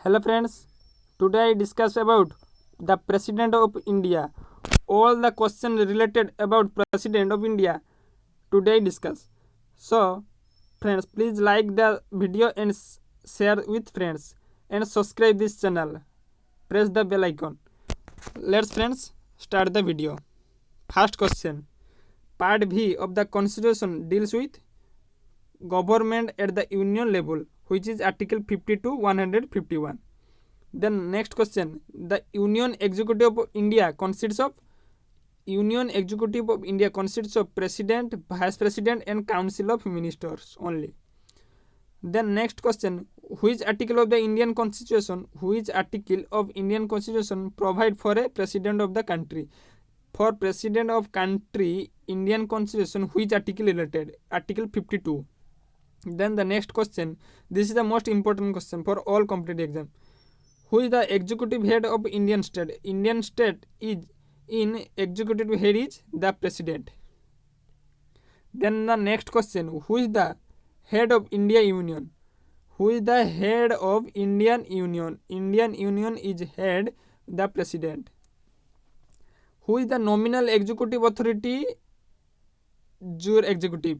Hello friends, today I discuss about the President of India. All the questions related about President of India today discuss. So friends, please like the video and share with friends and subscribe this channel. Press the bell icon. Let's friends start the video. First question. Part B of the Constitution deals with government at the union level, which is Article 50 to 151. Then next question. The Union Executive of India consists of President, Vice President and Council of Ministers only. Then next question. Which article of the Indian Constitution provide for a President of the country? For President of country, Indian Constitution, which article related? Article 52. Then the next question. This is the most important question for all competitive exam. Who is the executive head of Indian state? Indian state is in executive head is the president. Then the next question. Who is the head of India Union? Who is the head of Indian Union? Indian Union is head the president. Who is the nominal executive authority? Jure executive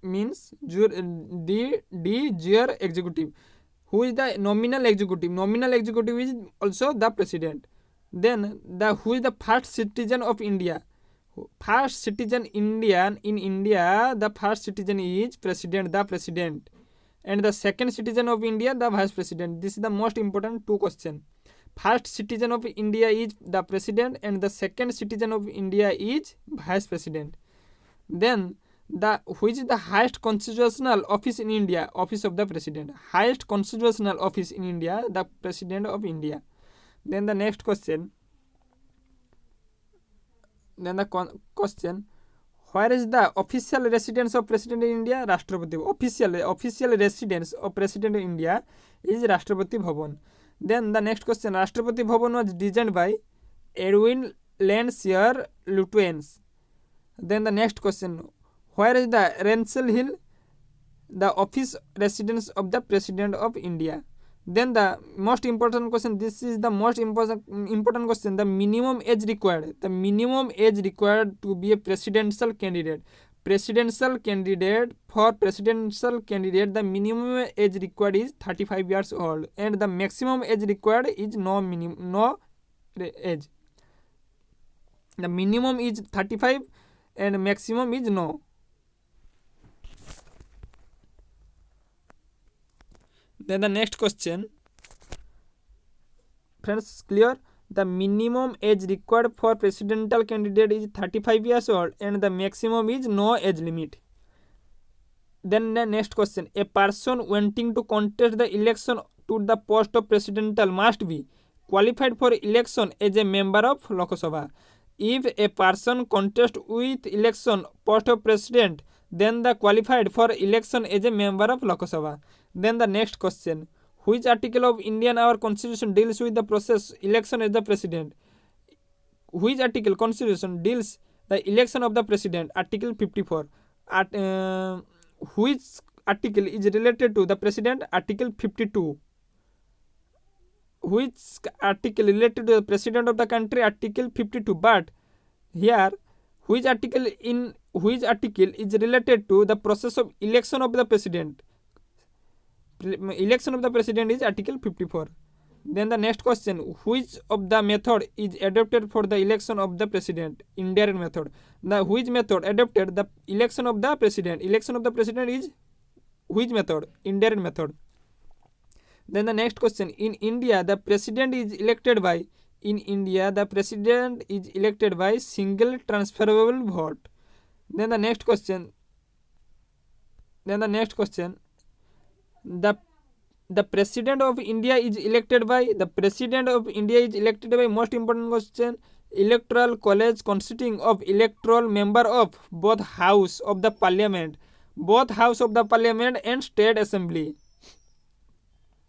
means jure executive. Who is the nominal executive? Nominal executive is also the president. Then who is the first citizen of India? First citizen Indian in India, the first citizen is president, the president. And the second citizen of India, the vice president. This is the most important two questions. First citizen of India is the president and the second citizen of India is vice president. Then which is the highest constitutional office in India? Office of the president. Highest constitutional office in India, the president of India. Then the next question. Question. Where is the official residence of President of India? Rashtrapati. Official residence of President of India is Rashtrapati Bhavan. Then the next question. Rashtrapati Bhavan was designed by Edwin Landseer Lutyens. Then the next question. Where is the Rensel Hill? The office residence of the President of India. Then the most important question. This is the most important question. The minimum age required. The minimum age required to be a presidential candidate. Presidential candidate, the minimum age required is 35 years old. And the maximum age required is no age. The minimum is 35 and maximum is no. Then the next question. Friends, clear? The minimum age required for presidential candidate is 35 years old and the maximum is no age limit. Then the next question. A person wanting to contest the election to the post of presidential must be qualified for election as a member of Lok Sabha. If a person contests with election post of president, then the qualified for election as a member of Lok Sabha. Then the next question. Which article of Indian our constitution deals with the process election as the president? Which article constitution deals the election of the president? Article 54. Which article is related to the president? Article 52. Which article related to the president of the country? Article 52. But here, which article is related to the process of election of the president? Election of the president is Article 54. Then the next question. Which of the method is adopted for the election of the president? Indirect method. Which method adopted the election of the president? Election of the president is which method? Indirect method. Then the next question. In India, the president is elected by single transferable vote. Then the next question. The president of India is elected by most important question, electoral college consisting of electoral member of both house of the parliament and state assembly.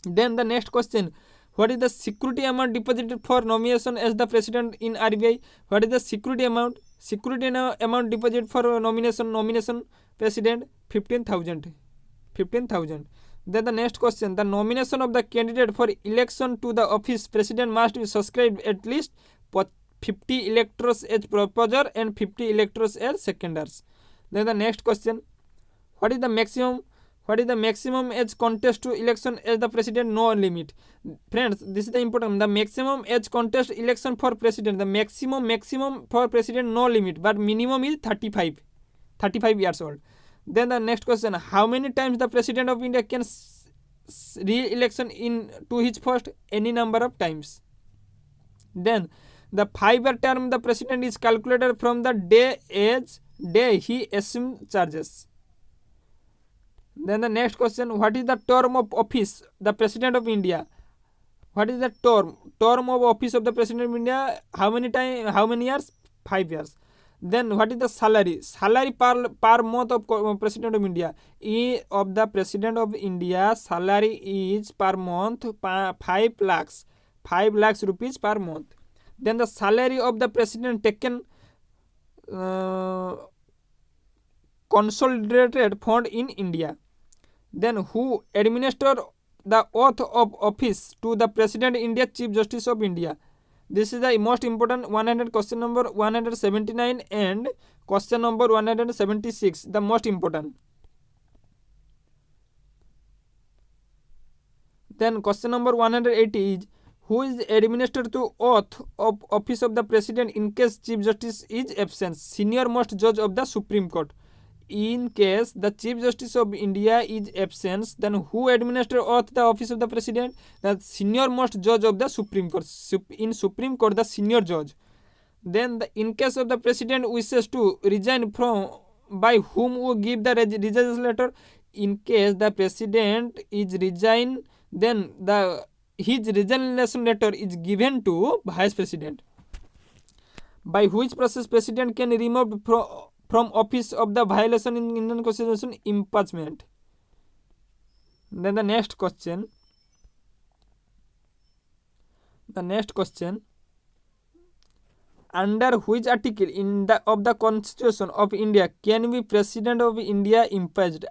Then the next question. What is the security amount deposited for nomination as the president in RBI? What is the security amount? Security amount deposited for nomination president 15,000. Then the next question, the nomination of the candidate for election to the office president must be subscribed at least 50 electors as proposer and 50 electors as seconders. Then the next question, what is the maximum age contest to election as the president? No limit. Friends, this is the important. The maximum age contest election for president, the maximum for president no limit, but minimum is 35 years old. Then the next question, how many times the president of India can re-election in to his post? Any number of times. Then the 5-year term the president is calculated from the day he assumed charges. Then the next question, what is the term of office the president of India? What is the term of office of the president of India? How many years? 5 years. Then what is the salary per month of president of India? Of the president of India, salary is per month 5 lakhs rupees per month. Then the salary of the president taken consolidated fund in India. Then who administered the oath of office to the president of India, Chief Justice of India? This is the most important 100 question number 179 and question number 176, the most important. Then question number 180 is, who is administered to oath of office of the president in case Chief Justice is absent? Senior most judge of the Supreme Court. In case the Chief Justice of India is absent, then who administers oath the office of the president? The senior most judge of the Supreme Court. In Supreme Court, the senior judge. Then in case of the president wishes to resign from, by whom will give the resignation letter? In case the president is resign, then his resignation letter is given to vice president. By which process president can remove from office of the violation in Indian Constitution? Impeachment. Then the next question, under which article of the Constitution of India can be president of India impeached?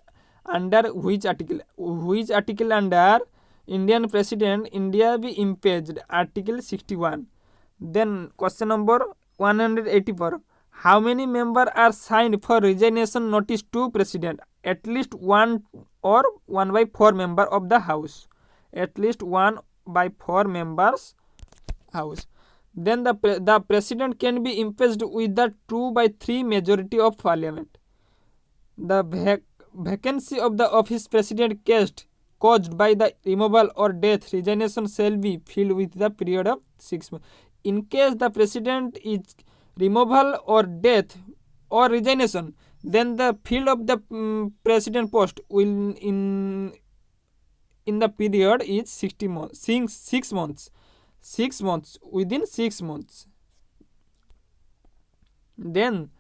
Under which article under Indian president India be impeached? Article 61. Then question number 184, how many members are signed for resignation notice to president? At least 1 or 1 by 4 member of the house. At least 1 by 4 members house. Then the president can be impeached with the 2 by 3 majority of parliament. The vacancy of the office president caused by the removal or death, resignation shall be filled with the period of 6 months. In case the president is removal or death or resignation, then the field of the president post will in the period is 6 months. 6 months, within 6 months. Then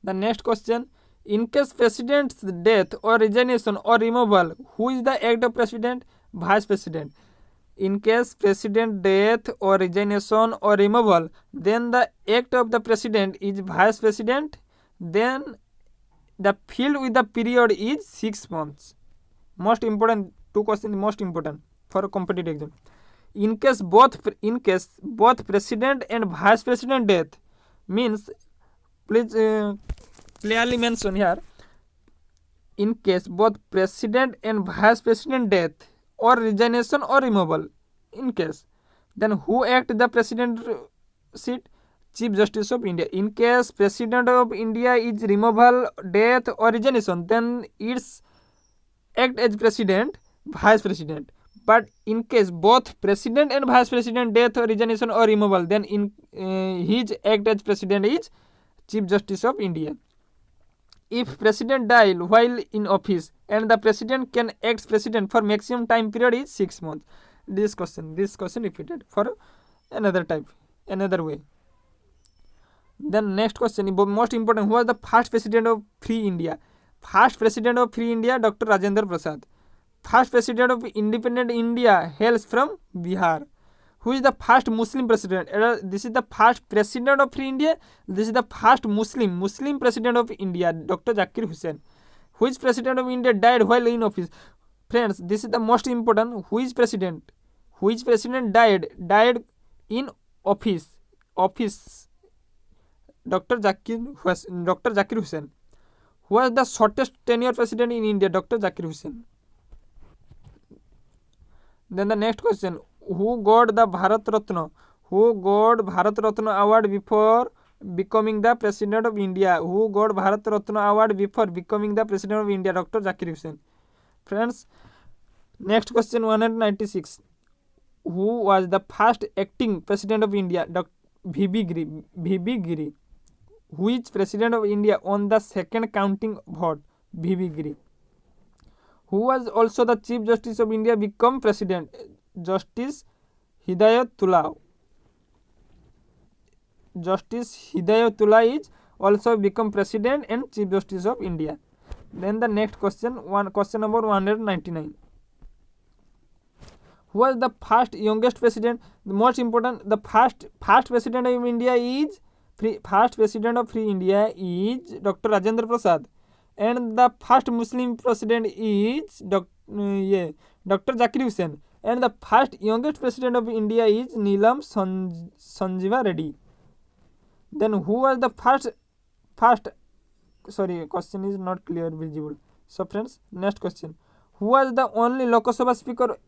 the next question, in case president's death or resignation or removal, who is the act of president? Vice president. In case president death or resignation or removal, then the act of the president is vice president. Then the field with the period is 6 months. Most important, 2 questions most important for a competitive exam. In case both president and vice president death, means please clearly mention here, in case both president and vice president death or resignation or removal, in case, then who act the president seat? Chief Justice of India. In case president of India is removal, death or resignation, then it's act as president, vice president. But in case both president and vice president death or resignation or removal, then in his act as president is Chief Justice of India. If president die while in office and the president can act president for maximum time period is 6 months. This question repeated for another way. Then next question, most important, who was the first president of Free India? First president of Free India, Dr. Rajendra Prasad. First president of independent India hails from Bihar. Who is the first Muslim president? This is the first president of Free India. This is the first Muslim president of India, Dr. Zakir Hussain. Which president of India died while in office? Friends, this is the most important. Which president died in office? Dr. Zakir Hussain. Who was the shortest tenure president in India? Dr. Zakir Hussain. Then the next question: Who got the Bharat Ratna? Who got Bharat Ratna award before becoming the president of India? Who got Bharat Ratna award before becoming the president of India? Dr. Zakir Hussain. Friends, next question 196. Who was the first acting president of India? Dr. V.B. Giri. Which president of India won the second counting vote? V.B. Giri. Who was also the Chief Justice of India become president? Justice Hidayatullah. Justice Hidayatullah is also become president and Chief Justice of India. Then the next question, question number 199. Who was the first youngest president? The most important, the first president of India is first president of Free India is Dr. Rajendra Prasad, and the first Muslim president is Dr. Zakir Hussain, and the first youngest president of India is Neelam Sanjiva Reddy. Then who was the first question is not clear visible. So friends, next question: Who was the only Lok Sabha speaker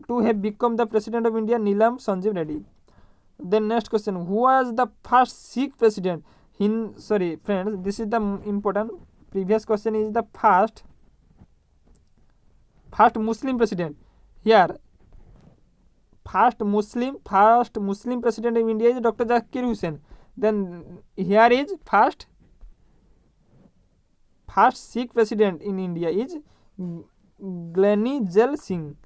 to have become the president of India? Neelam Sanjiv Reddy. Then next question: Who was the first Sikh president? Friends, this is the important. Previous question is the first Muslim president. Here, first Muslim president of India is Dr. Zakir Hussain. Then here is first Sikh president in India is Gleni Jal Singh.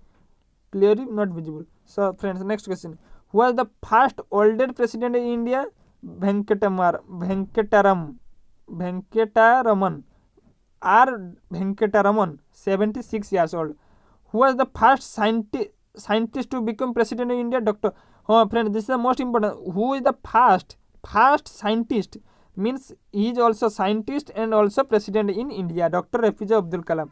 Clearly not visible. So friends, next question: Who was the first oldest president in India? Venkataraman. R. Venkataraman, 76 years old. Who was the first scientist to become president of India? Friends, this is the most important. Who is the first scientist? Means he is also scientist and also president in India. Dr. APJ Abdul Kalam.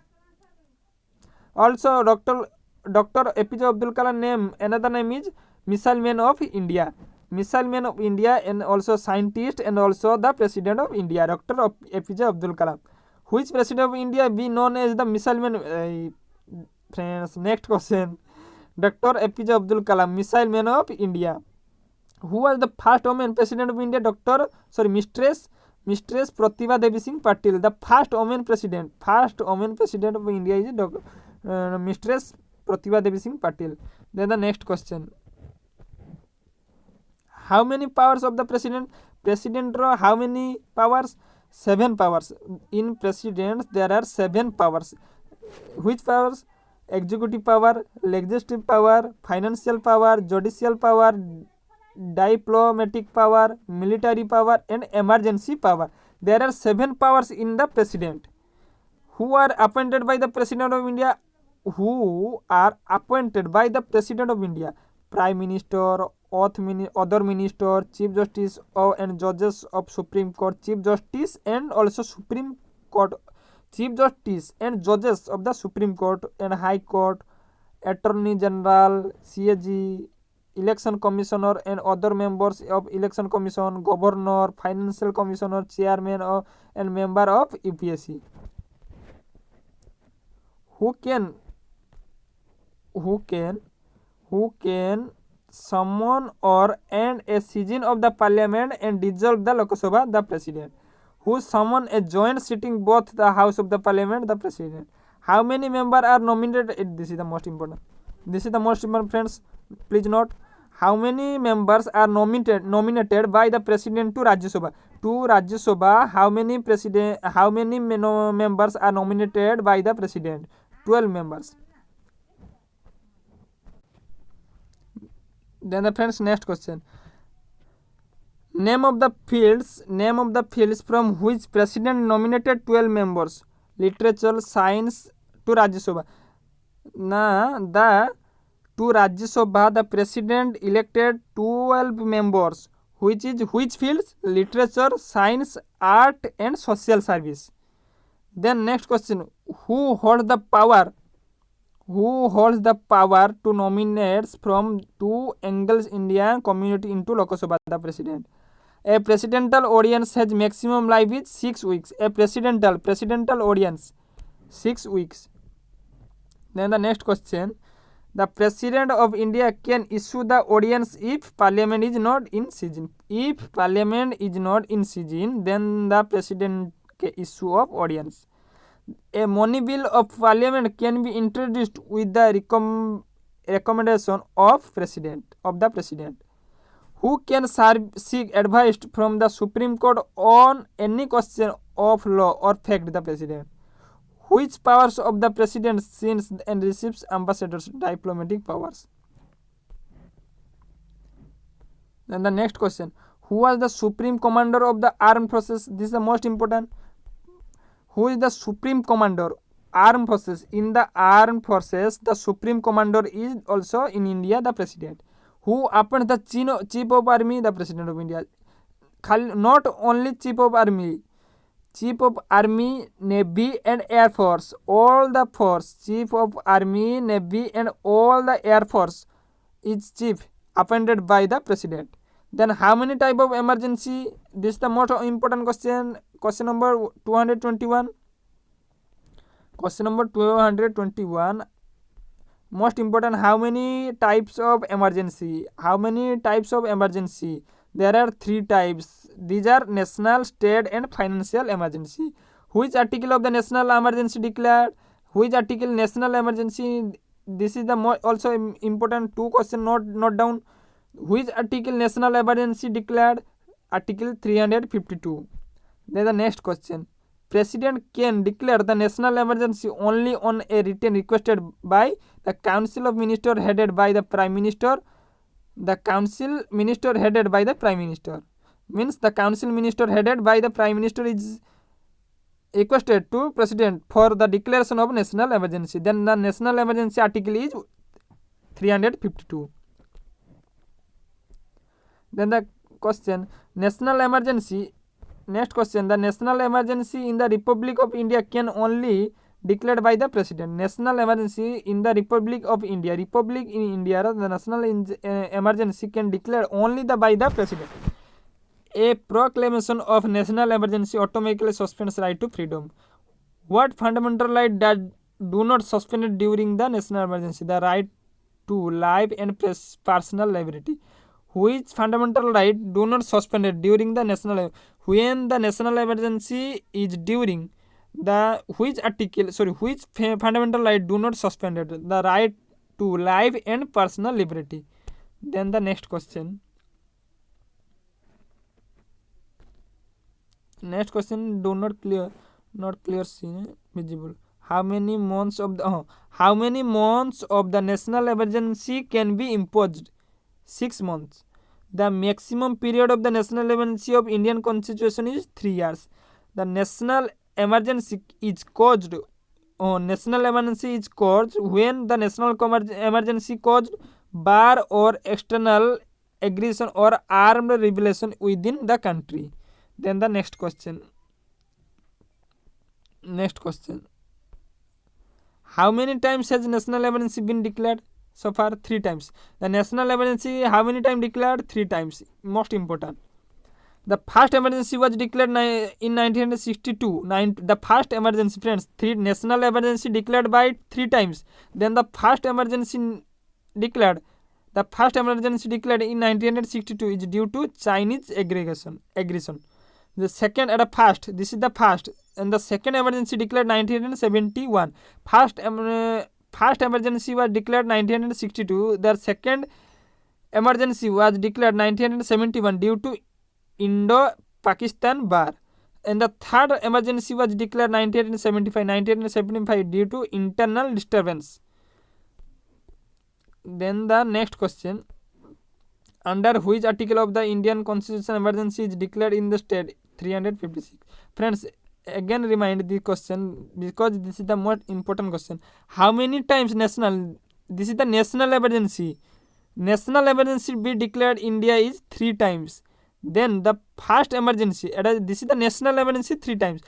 Also, Dr. APJ Abdul Kalam another name is Missile Man of India. Missile Man of India, and also scientist and also the president of India. Dr. APJ Abdul Kalam. Which president of India be known as the Missile Man? Friends, next question. Dr. APJ Abdul Kalam, Missile Man of India. Who was the first woman president of India? Mistress Pratibha Devi Singh Patil. The first woman president of India is Mistress Pratibha Devi Singh Patil. Then the next question: How many powers of the president? How many powers? 7 powers. In presidents there are 7 powers. Which powers? Executive power, legislative power, financial power, judicial power, diplomatic power, military power, and emergency power. There are 7 powers in the president. Who are appointed by the president of India? Prime Minister, other minister, Chief Justice and judges of Supreme Court, Chief Justice and also Supreme Court, Chief Justice and judges of the Supreme Court and High Court, Attorney General, CAG, Election Commissioner and other members of Election Commission, Governor, Financial Commissioner, Chairman and member of UPSC. Who can summon or end a session of the parliament and dissolve the Lok Sabha? The president. Who summon a joint sitting both the house of the parliament? The president. How many members are nominated? This is the most important. Friends. Please note. How many members are nominated by the president to Rajya Sabha? How many members are nominated by the president? 12 members. Then the friends, next question: Name of the fields from which president nominated 12 members. Literature, science to Rajya Sabha. To Rajya Sabha, the president elected 12 members. Which fields? Literature, science, art and social service. Then next question: Who holds the power Who holds the power to nominate from two Angles Indian community into Lok Sabha? The president. A presidential audience has maximum life is 6 weeks. A presidential audience 6 weeks. Then the next question. The president of India can issue the audience if parliament is not in session. If parliament is not in session, then the president can issue of audience. A money bill of parliament can be introduced with the recommendation of the president, who can seek advice from the Supreme Court on any question of law or fact. The president. Which powers of the president sends and receives ambassadors, diplomatic powers. Then the next question. Who was the supreme commander of the armed forces? This is the most important. Who is the supreme commander? Armed forces. In the armed forces, the supreme commander is also in India the president. Who appoints the chief of army? The president of India. Not only chief of army, navy and air force, all the force, chief of army, navy and all the air force is chief appointed by the president. Then how many type of emergency? This is the most important question. Question number 221. Question number 221. Most important, how many types of emergency? There are 3 types. These are national, state and financial emergency. Which article of the national emergency declared? Which article national emergency? This is the also important 2 question. Note down. Which article national emergency declared? Article 352. Then the next question. President can declare the national emergency only on a written requested by the Council of Ministers headed by the Prime Minister. The Council Minister headed by the Prime Minister. Means the Council Minister headed by the Prime Minister is requested to President for the declaration of national emergency. Then the national emergency article is 352. Then the question. National emergency. Next question. The national emergency in the Republic of India can only declared by the president. National emergency in the Republic of India. Republic in India, the national emergency can declare only by the president. A proclamation of national emergency automatically suspends right to freedom. What fundamental right do not suspend during the national emergency? The right to life and personal liberty. Which fundamental right do not suspended during the national when the national emergency is during the which fundamental right do not suspended? The right to life and personal liberty. Then the next question. Next question. Do not clear scene visible. How many months of the national emergency can be imposed? 6 months. The maximum period of the national emergency of Indian Constitution is 3 years. The national emergency is caused when the national emergency caused war or external aggression or armed rebellion within the country. Then the next question. How many times has national emergency been declared? So far 3 times. The national emergency how many times declared? 3 times. Most important. The first emergency was declared in 1962. The first emergency, friends, national emergency declared by 3 times. Then the first emergency declared in 1962 is due to Chinese aggression. The second this is the first, and the second emergency declared 1971. First emergency was declared 1962. The second emergency was declared 1971 due to Indo-Pakistan war. And the third emergency was declared 1975 due to internal disturbance. Then the next question. Under which article of the Indian Constitution emergency is declared in the state? 356. Friends, again remind the question because this is the most important question. How many times this is the national emergency be declared India is 3 times. Then the first emergency, this is the national emergency 3 times.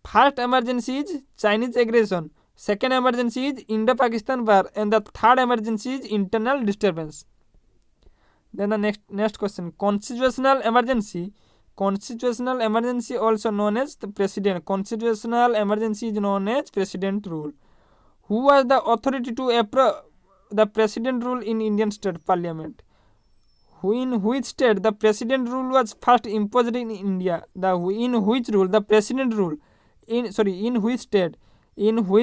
First emergency is Chinese aggression. Second emergency is Indo-Pakistan war, and the third emergency is internal disturbance. Then the next question, constitutional emergency. Constitutional emergency also known as the president. Constitutional emergency is known as president rule. Who has the authority to approve the president rule in Indian state parliament? In which state the president rule was first imposed in India? In which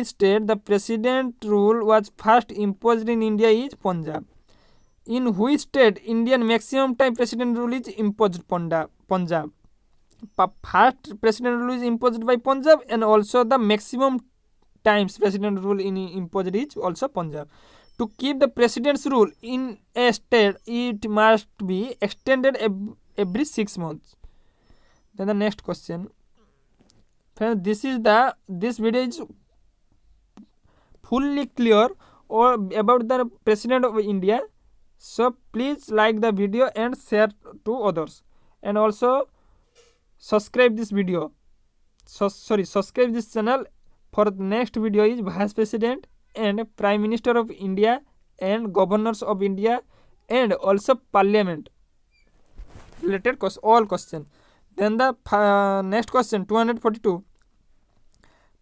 state the president rule was first imposed in India is Punjab. In which state Indian maximum time president rule is imposed? Punjab. First president rule is imposed by Punjab, and also the maximum times president rule in imposed is also Punjab. To keep the president's rule in a state, it must be extended every 6 months. Then the next question. Friends, this video is fully clear about the president of India. So please like the video and share to others, and also subscribe this video. Subscribe this channel. For the next video is Vice President and Prime Minister of India and Governors of India, and also Parliament related all questions. Then the next question, 242.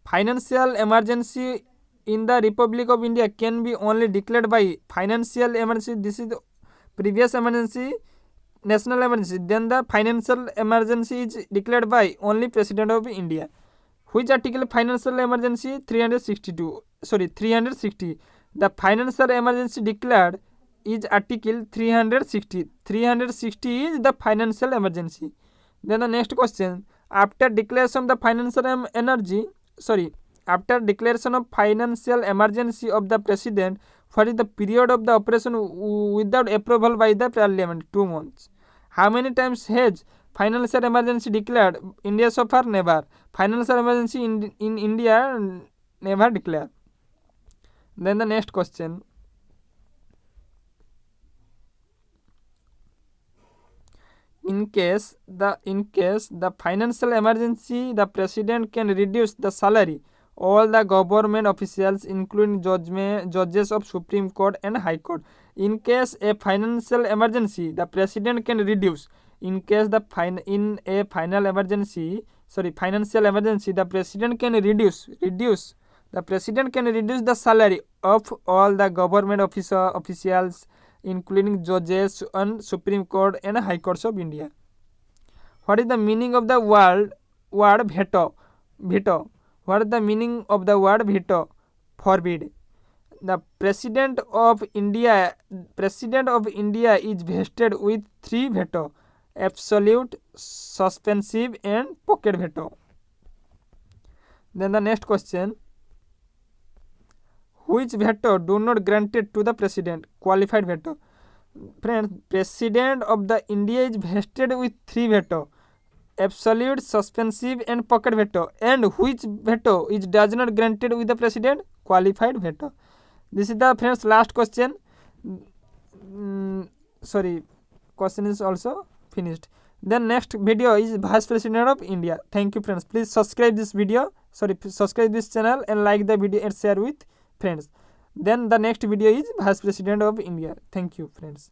Financial emergency in the Republic of India can be only declared by financial emergency. This is the previous emergency, national emergency. Then the financial emergency is declared by only President of India. Which article financial emergency? 360. The financial emergency declared is article 360. 360 is the financial emergency. Then the next question, after declaration of the financial emergency of the president, what is the period of the operation without approval by the parliament? 2 months. How many times has financial emergency declared India so far? Never. Financial emergency in India never declared. Then the next question, in case the financial emergency, the president can reduce the salary all the government officials, including judges of Supreme Court and High Court. In case a financial emergency, the president can reduce. In case in a financial emergency, the president can reduce. The president can reduce the salary of all the government officials, including judges on Supreme Court and High Courts of India. What is the meaning of the word veto? What is the meaning of the word veto? Forbid. The President of India is vested with 3 veto: absolute, suspensive, and pocket veto. Then the next question, which veto do not granted to the president? Qualified veto. Friends, President of the India is vested with 3 veto: absolute, suspensive, and pocket veto. And which veto is does not granted with the president? Qualified veto. This is the friends last question. Question is also finished. Then next video is Vice President of India. Thank you friends. Please subscribe this channel and like the video and share with friends. Then the next video is Vice President of India. Thank you friends.